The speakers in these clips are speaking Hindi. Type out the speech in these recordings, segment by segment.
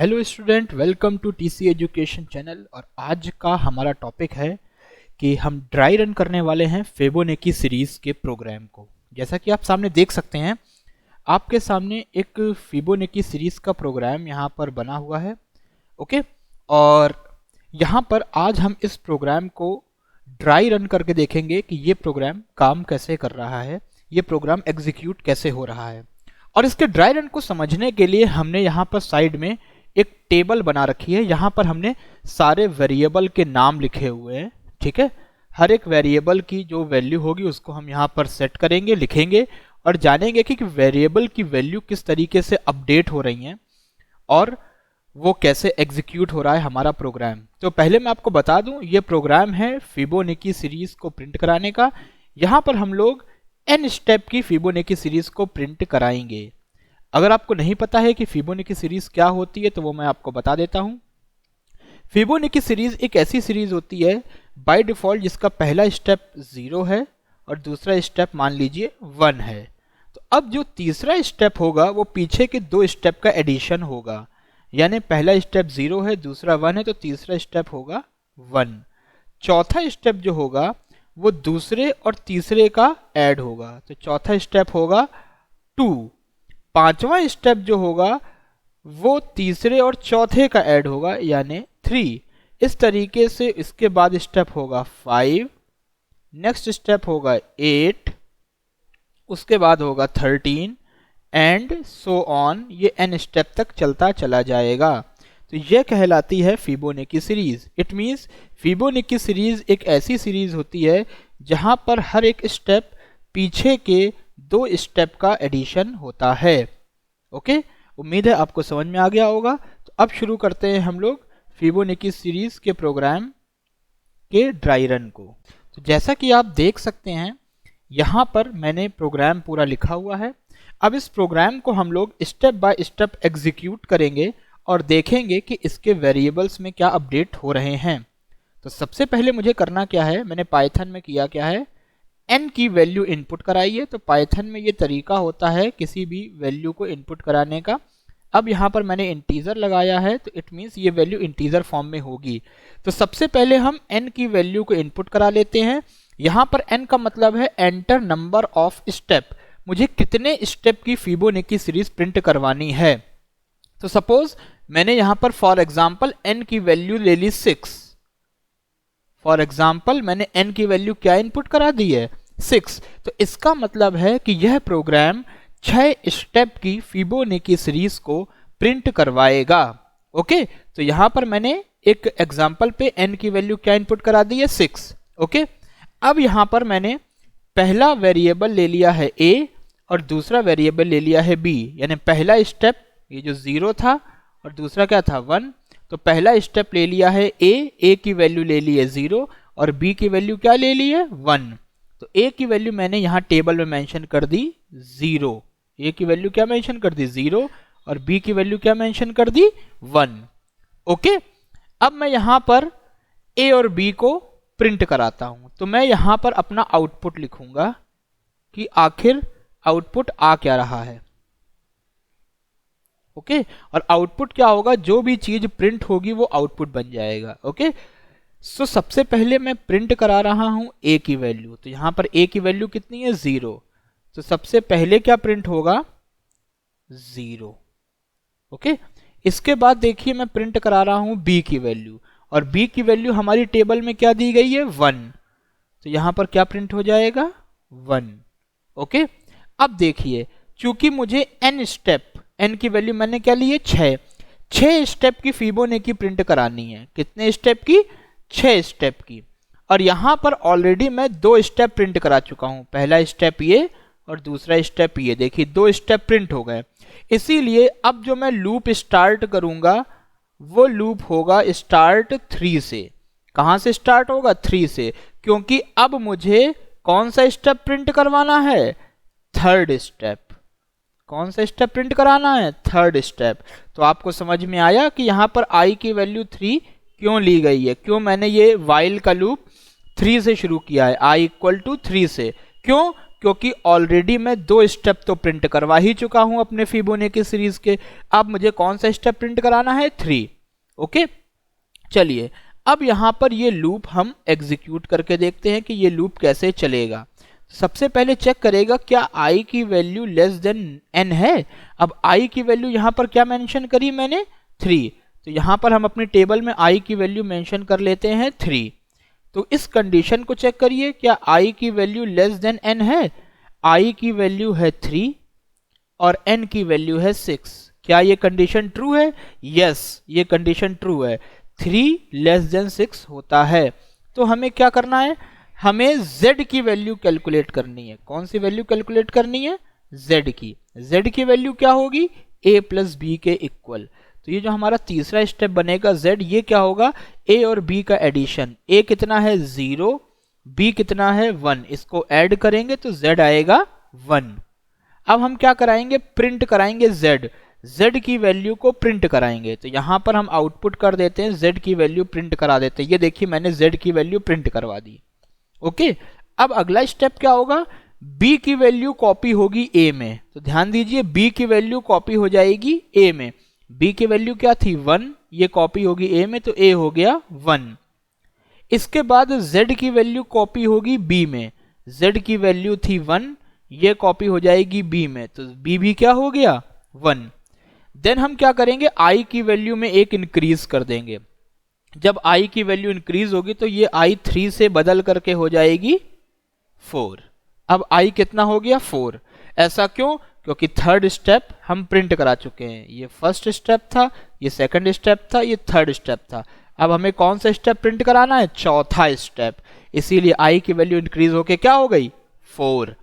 Hello student, welcome to TC education channel. और आज का हमारा टॉपिक है कि हम ड्राई रन करने वाले हैं फिबोनाची सीरीज के प्रोग्राम को। जैसा कि आप सामने देख सकते हैं, आपके सामने एक फिबोनाची सीरीज का प्रोग्राम यहाँ पर बना हुआ है। ओके, और यहाँ पर आज हम इस प्रोग्राम को ड्राई रन करके देखेंगे कि ये प्रोग्राम काम कैसे कर रहा है, ये प्रोग्राम एग्जीक्यूट कैसे हो रहा है। और इसके ड्राई रन को समझने के लिए हमने यहाँ पर साइड में एक टेबल बना रखी है। यहाँ पर हमने सारे वेरिएबल के नाम लिखे हुए हैं। ठीक है, हर एक वेरिएबल की जो वैल्यू होगी उसको हम यहाँ पर सेट करेंगे, लिखेंगे और जानेंगे कि वेरिएबल की वैल्यू किस तरीके से अपडेट हो रही हैं और वो कैसे एग्जीक्यूट हो रहा है हमारा प्रोग्राम। तो पहले मैं आपको बता दूं, ये प्रोग्राम है फिबोनाची सीरीज को प्रिंट कराने का। यहाँ पर हम लोग n स्टेप की फिबोनाची सीरीज को प्रिंट कराएंगे। अगर आपको नहीं पता है कि फिबोनाची सीरीज क्या होती है तो वो मैं आपको बता देता हूँ। फिबोनाची सीरीज एक ऐसी सीरीज होती है बाय डिफॉल्ट जिसका पहला स्टेप 0 है और दूसरा स्टेप मान लीजिए 1 है। तो अब जो तीसरा स्टेप होगा वो पीछे के 2 स्टेप का एडिशन होगा, यानी पहला स्टेप 0 है, दूसरा 1 है, तो तीसरा स्टेप होगा 1। चौथा स्टेप जो होगा वो दूसरे और तीसरे का ऐड होगा, तो चौथा स्टेप होगा 2। पांचवा स्टेप जो होगा वो तीसरे और चौथे का ऐड होगा, यानी 3। इस तरीके से इसके बाद स्टेप होगा 5, नेक्स्ट स्टेप होगा 8, उसके बाद होगा 13 एंड सो ऑन। ये n स्टेप तक चलता चला जाएगा। तो यह कहलाती है Fibonacci series. It means Fibonacci series एक ऐसी सीरीज होती है जहां पर हर एक स्टेप पीछे के 2 स्टेप का एडिशन होता है। ओके, उम्मीद है आपको समझ में आ गया होगा। तो अब शुरू करते हैं हम लोग फिबोनाची सीरीज के प्रोग्राम के ड्राई रन को। तो जैसा कि आप देख सकते हैं, यहाँ पर मैंने प्रोग्राम पूरा लिखा हुआ है। अब इस प्रोग्राम को हम लोग स्टेप बाय स्टेप एग्जीक्यूट करेंगे और देखेंगे कि इसके वेरिएबल्स में क्या अपडेट हो रहे हैं। तो सबसे पहले मुझे करना क्या है, मैंने पाइथन में किया क्या है, n की वैल्यू इनपुट कराई है। तो पाइथन में ये तरीका होता है किसी भी वैल्यू को इनपुट कराने का। अब यहाँ पर मैंने इंटीजर लगाया है, तो इट मीन्स ये वैल्यू इंटीजर फॉर्म में होगी। तो सबसे पहले हम n की वैल्यू को इनपुट करा लेते हैं। यहाँ पर n का मतलब है एंटर नंबर ऑफ स्टेप, मुझे कितने स्टेप की फिबोनाची सीरीज प्रिंट करवानी है। तो सपोज मैंने यहाँ पर फॉर एग्जाम्पल n की वैल्यू ले ली 6। फॉर एग्जाम्पल मैंने n की वैल्यू क्या इनपुट करा दी है, 6। तो इसका मतलब है कि यह प्रोग्राम 6 स्टेप की फिबोनाची सीरीज को प्रिंट करवाएगा। ओके, तो यहाँ पर मैंने एक एग्जाम्पल पे n की वैल्यू क्या इनपुट करा दी है, 6। ओके, अब यहाँ पर मैंने पहला वेरिएबल ले लिया है a और दूसरा वेरिएबल ले लिया है b, यानी पहला स्टेप ये जो 0 था और दूसरा क्या था 1। तो पहला स्टेप ले लिया है a की वैल्यू ले ली है 0 और b की वैल्यू क्या ले ली है 1। तो a की वैल्यू मैंने यहाँ टेबल में मेंशन कर दी 0, a की वैल्यू क्या मेंशन कर दी 0 और b की वैल्यू क्या मेंशन कर दी 1। ओके, अब मैं यहाँ पर a और b को प्रिंट कराता हूँ। तो मैं यहाँ पर अपना आउटपुट लिखूंगा कि आखिर आउटपुट आ क्या रहा है। ओके, और आउटपुट क्या होगा, जो भी चीज प्रिंट होगी वो आउटपुट बन जाएगा। ओके, सो सबसे पहले मैं प्रिंट करा रहा हूं a की वैल्यू। तो यहां पर a की वैल्यू कितनी है 0, तो सबसे पहले क्या प्रिंट होगा 0। ओके, इसके बाद देखिए मैं प्रिंट करा रहा हूं b की वैल्यू और b की वैल्यू हमारी टेबल में क्या दी गई है 1। तो यहां पर क्या प्रिंट हो जाएगा 1। ओके, अब देखिए चूंकि मुझे n स्टेप, n की वैल्यू मैंने क्या ली है 6 स्टेप की फिबोनाची प्रिंट करानी है। कितने स्टेप की, 6 स्टेप की। और यहां पर ऑलरेडी मैं 2 स्टेप प्रिंट करा चुका हूं, पहला स्टेप ये और दूसरा स्टेप ये। देखिए 2 स्टेप प्रिंट हो गए। इसीलिए अब जो मैं लूप स्टार्ट करूंगा वो लूप होगा स्टार्ट 3 से। कहां से स्टार्ट होगा, 3 से, क्योंकि अब मुझे कौन सा स्टेप प्रिंट करवाना है, 3rd स्टेप। कौन सा स्टेप प्रिंट कराना है, 3rd स्टेप। तो आपको समझ में आया कि यहाँ पर i की वैल्यू 3 क्यों ली गई है, क्यों मैंने ये while का लूप 3 से शुरू किया है, i = 3 से। क्यों, क्योंकि ऑलरेडी मैं 2 स्टेप तो प्रिंट करवा ही चुका हूं अपने फिबोनाची सीरीज के। अब मुझे कौन सा स्टेप प्रिंट कराना है? 3। ओके, चलिए अब यहां पर ये लूप हम एग्जीक्यूट करके देखते हैं कि ये लूप कैसे चलेगा। सबसे पहले चेक करेगा क्या i की वैल्यू लेस देन n है। अब i की वैल्यू यहां पर क्या मेंशन करी मैंने? 3। तो यहां पर हम अपनी टेबल में i की वैल्यू मेंशन कर लेते हैं 3। तो इस कंडीशन को चेक करिए, क्या i की वैल्यू लेस देन n है? i की वैल्यू है 3 और n की वैल्यू है 6। क्या ये कंडीशन ट्रू है? यस, ये कंडीशन ट्रू है। 3 लेस देन 6 होता है। तो हमें क्या करना है? हमें z की वैल्यू कैलकुलेट करनी है। कौन सी वैल्यू कैलकुलेट करनी है? z की। z की वैल्यू क्या होगी? a प्लस b के इक्वल। तो ये जो हमारा तीसरा स्टेप बनेगा z, ये क्या होगा? a और b का एडिशन। a कितना है? 0, b कितना है? 1। इसको ऐड करेंगे तो z आएगा 1। अब हम क्या कराएंगे? प्रिंट कराएंगे z की वैल्यू को प्रिंट कराएंगे। तो यहां पर हम आउटपुट कर देते हैं, z की वैल्यू प्रिंट करा देते हैं। ये देखिए मैंने z की वैल्यू प्रिंट करवा दी। ओके, अब अगला स्टेप क्या होगा? b की वैल्यू कॉपी होगी a में। तो ध्यान दीजिए, b की वैल्यू कॉपी हो जाएगी a में। b की वैल्यू क्या थी? 1। ये कॉपी होगी a में तो a हो गया 1। इसके बाद z की वैल्यू कॉपी होगी b में। z की वैल्यू थी 1, ये कॉपी हो जाएगी b में तो b भी क्या हो गया? 1। देन हम क्या करेंगे? i की वैल्यू में एक इंक्रीज कर देंगे। जब i की वैल्यू इंक्रीज होगी तो ये i 3 से बदल करके हो जाएगी 4। अब i कितना हो गया? 4। ऐसा क्यों? क्योंकि थर्ड स्टेप हम प्रिंट करा चुके हैं। ये फर्स्ट स्टेप था, ये सेकंड स्टेप था, ये थर्ड स्टेप था। अब हमें कौन सा स्टेप प्रिंट कराना है? चौथा स्टेप। इसीलिए i की वैल्यू इंक्रीज होके क्या हो गई? 4।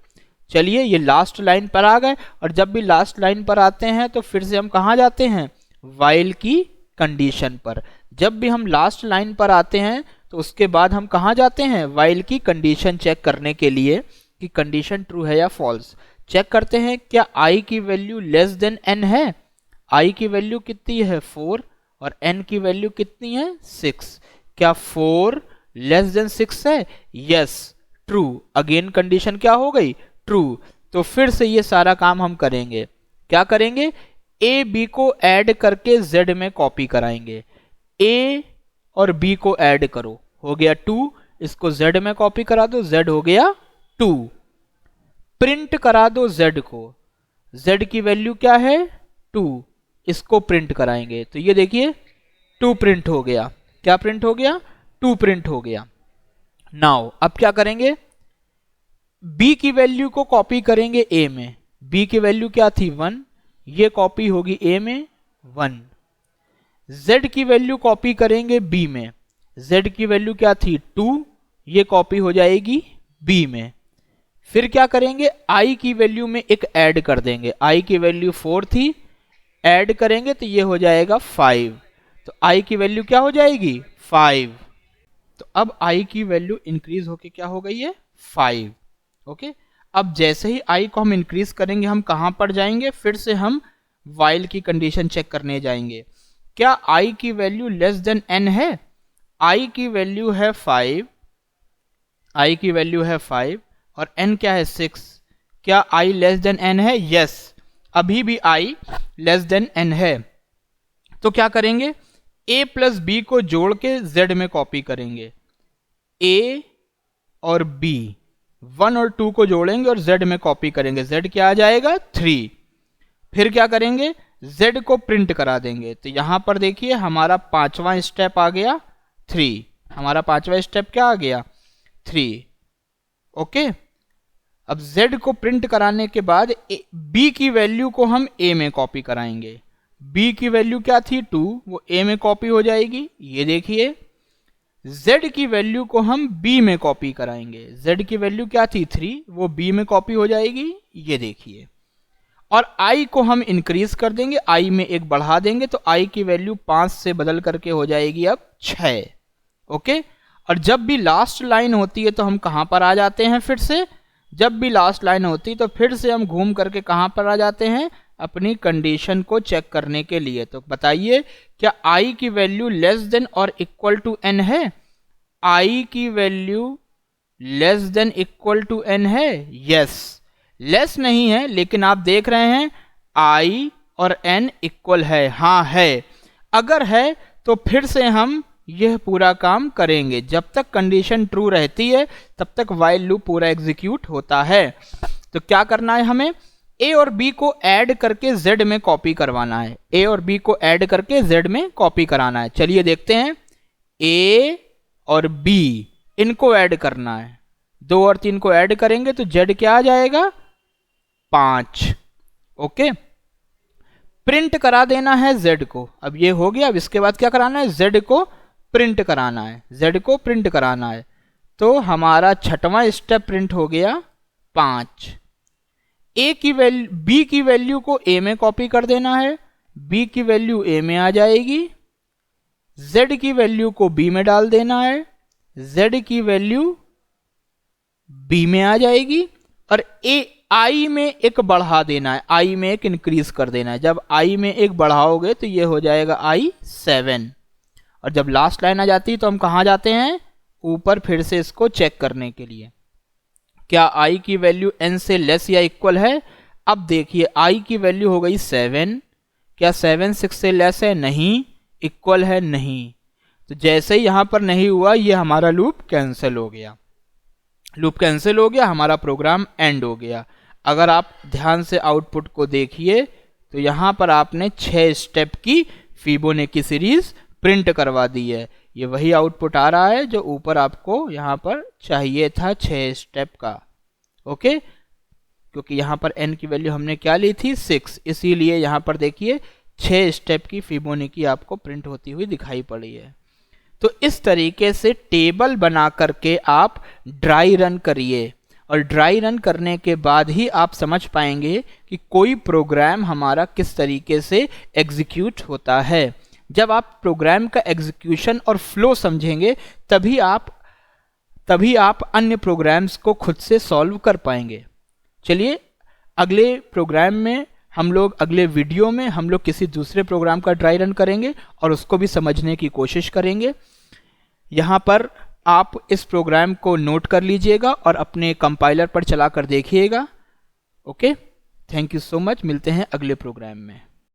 चलिए ये लास्ट लाइन पर आ गए, और जब भी लास्ट लाइन पर आते हैं तो फिर से हम कहाँ जाते हैं? व्हाइल की कंडीशन पर। जब भी हम लास्ट लाइन पर आते हैं तो उसके बाद हम कहाँ जाते हैं? व्हाइल की कंडीशन चेक करने के लिए कि कंडीशन ट्रू है या फॉल्स। चेक करते हैं क्या i की वैल्यू लेस देन n है। i की वैल्यू कितनी है? 4 और n की वैल्यू कितनी है? 6। क्या 4 लेस देन 6 है? Yes, true. अगेन कंडीशन क्या हो गई? ट्रू। तो फिर से ये सारा काम हम करेंगे। क्या करेंगे? a b को ऐड करके z में कॉपी कराएंगे। a और b को ऐड करो, हो गया 2। इसको z में कॉपी करा दो, z हो गया 2। प्रिंट करा दो z को। z की वैल्यू क्या है? 2। इसको प्रिंट कराएंगे तो ये देखिए 2 प्रिंट हो गया। क्या प्रिंट हो गया? 2 प्रिंट हो गया। नाउ अब क्या करेंगे? b की वैल्यू को कॉपी करेंगे a में। b की वैल्यू क्या थी? 1, ये कॉपी होगी a में 1। z की वैल्यू कॉपी करेंगे b में। z की वैल्यू क्या थी? 2, ये कॉपी हो जाएगी b में। फिर क्या करेंगे? i की वैल्यू में एक ऐड कर देंगे। i की वैल्यू 4 थी, ऐड करेंगे तो ये हो जाएगा 5। तो i की वैल्यू क्या हो जाएगी? 5। तो अब i की वैल्यू इंक्रीज होके क्या हो गई है? 5। ओके, अब जैसे ही i को हम इंक्रीज करेंगे हम कहां पर जाएंगे? फिर से हम व्हाइल की कंडीशन चेक करने जाएंगे। क्या i की वैल्यू लेस देन n है? i की वैल्यू है 5, i की वैल्यू है 5 और n क्या है? 6। क्या i लेस देन n है? यस, अभी भी i लेस देन n है। तो क्या करेंगे? a प्लस b को जोड़ के z में कॉपी करेंगे। a और b 1 और 2 को जोड़ेंगे और z में कॉपी करेंगे। z क्या आ जाएगा? 3। फिर क्या करेंगे? z को प्रिंट करा देंगे। तो यहां पर देखिए हमारा 5वां स्टेप आ गया 3। हमारा 5वां स्टेप क्या आ गया? 3। ओके, अब z को प्रिंट कराने के बाद b की वैल्यू को हम a में कॉपी कराएंगे। b की वैल्यू क्या थी? 2, वो a में कॉपी हो जाएगी। ये देखिए z की वैल्यू को हम b में कॉपी कराएंगे। z की वैल्यू क्या थी? 3, वो b में कॉपी हो जाएगी। ये देखिए, और i को हम इंक्रीज कर देंगे, i में एक बढ़ा देंगे तो i की वैल्यू 5 से बदल करके हो जाएगी अब 6। ओके, और जब भी लास्ट लाइन होती है तो हम कहां पर आ जाते हैं? फिर से जब भी लास्ट लाइन होती है तो फिर से हम घूम करके कहां पर आ जाते हैं? अपनी कंडीशन को चेक करने के लिए। तो बताइए क्या i की वैल्यू लेस देन और इक्वल टू n है? i की value less than equal to n है? यस। लेस नहीं है, लेकिन आप देख रहे हैं i और n इक्वल है। हाँ है। अगर है तो फिर से हम यह पूरा काम करेंगे। जब तक कंडीशन ट्रू रहती है तब तक while लूप पूरा एग्जीक्यूट होता है। तो क्या करना है हमें? a और b को ऐड करके z में कॉपी करवाना है। a और b को ऐड करके z में कॉपी कराना है। चलिए देखते हैं। a और b इनको ऐड करना है। 2 और 3 को ऐड करेंगे तो z क्या आ जाएगा? 5। ओके, प्रिंट करा देना है z को। अब ये हो गया। अब इसके बाद क्या कराना है? z को प्रिंट कराना है। z को प्रिंट कराना है। तो हमारा छठवां स्टेप प्रिंट हो गया 5। b की वैल्यू को a में कॉपी कर देना है। b की वैल्यू a में आ जाएगी। z की वैल्यू को b में डाल देना है। z की वैल्यू b में आ जाएगी। और i में एक बढ़ा देना है। i में एक इंक्रीज कर देना है। जब i में एक बढ़ाओगे तो ये हो जाएगा i 7। और जब लास्ट लाइन आ जाती है तो हम कहाँ जाते हैं? ऊपर फिर से इसको चेक करने के लिए। क्या i की वैल्यू n से लेस या इक्वल है? अब देखिए i की वैल्यू हो गई 7। क्या 7 6 से लेस है? नहीं। इक्वल है? नहीं। तो जैसे ही यहां पर नहीं हुआ, ये हमारा लूप कैंसिल हो गया। लूप कैंसिल हो गया, हमारा प्रोग्राम एंड हो गया। अगर आप ध्यान से आउटपुट को देखिए तो यहां पर आपने 6 स्टेप की फिबोनाची सीरीज प्रिंट करवा दी है। ये वही आउटपुट आ रहा है जो ऊपर आपको यहां पर चाहिए था, 6 स्टेप का। ओके, क्योंकि यहां पर n की वैल्यू हमने क्या ली थी? 6। इसीलिए यहां पर देखिए 6 स्टेप की फिबोनाची आपको प्रिंट होती हुई दिखाई पड़ी है। तो इस तरीके से टेबल बना करके आप ड्राई रन करिए, और ड्राई रन करने के बाद ही आप समझ पाएंगे कि कोई प्रोग्राम हमारा किस तरीके से एग्जीक्यूट होता है। जब आप प्रोग्राम का एग्जीक्यूशन और फ्लो समझेंगे तभी आप अन्य प्रोग्राम्स को खुद से सॉल्व कर पाएंगे। चलिए अगले प्रोग्राम में अगले वीडियो में हम लोग किसी दूसरे प्रोग्राम का ड्राई रन करेंगे और उसको भी समझने की कोशिश करेंगे। यहाँ पर आप इस प्रोग्राम को नोट कर लीजिएगा और अपने कंपाइलर पर चला कर देखिएगा। Okay, thank you so much. मिलते हैं अगले प्रोग्राम में।